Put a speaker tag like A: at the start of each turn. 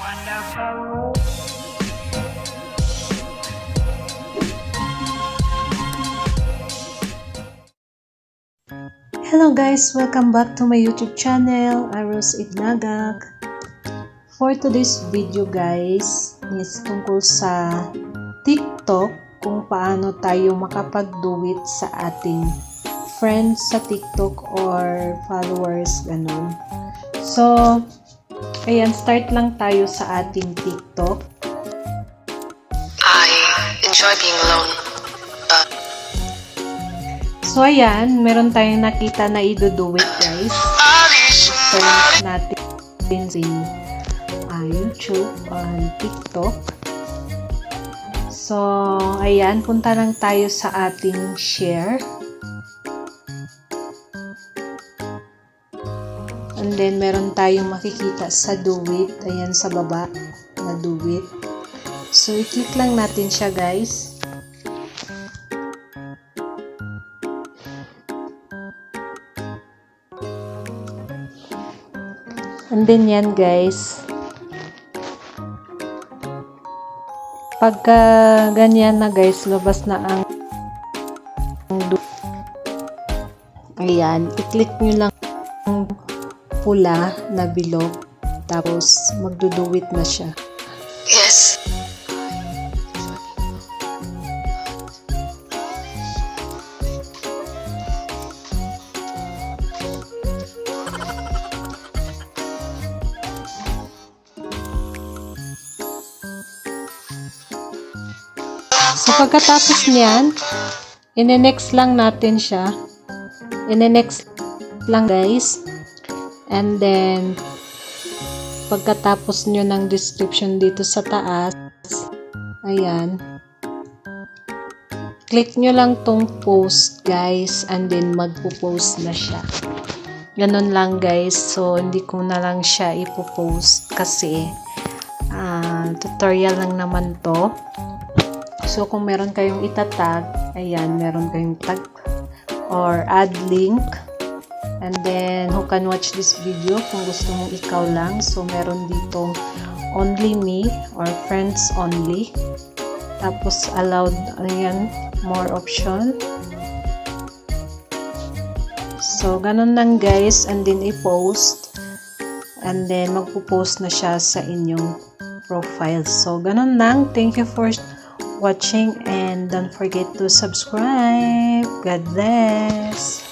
A: Hello guys, welcome back to my YouTube channel, Aros Ignagak. For today's video guys, is tungkol sa TikTok, kung paano tayo makapag-do-it sa ating friends sa TikTok or followers, ganun. So, ayan, start lang tayo sa ating TikTok.
B: I enjoy being alone.
A: So, ayan, meron tayong nakita na i-do-it guys. Search natin si YouTube on TikTok. So, ayan, punta lang tayo sa ating share. And then, meron tayong makikita sa do-it. Ayan, sa baba na do-it. So, i-click lang natin siya guys. And then yan guys, pagka ganyan na guys, labas na ang ayan, i-click nyo lang ang pula na bilog, tapos magduduwit na siya.
B: Yes.
A: So, pagkatapos niyan, ine-next lang natin siya. Ine-next lang guys. And then, pagkatapos nyo ng description dito sa taas, ayan, click nyo lang tong post guys, and then magpo-post na siya. Ganun lang guys. So, hindi ko na lang siya ipo-post kasi tutorial lang naman to. So, kung meron kayong itatag, ayan, meron kayong tag or add link. And then, who can watch this video kung gusto mong ikaw lang. So, meron ditong only me or friends only. Tapos, allowed, ayan, more option. So, ganun lang guys. And then, i-post. And then, magpo-post na siya sa inyong profile. So, ganun lang. Thank you for watching and don't forget to subscribe. God bless.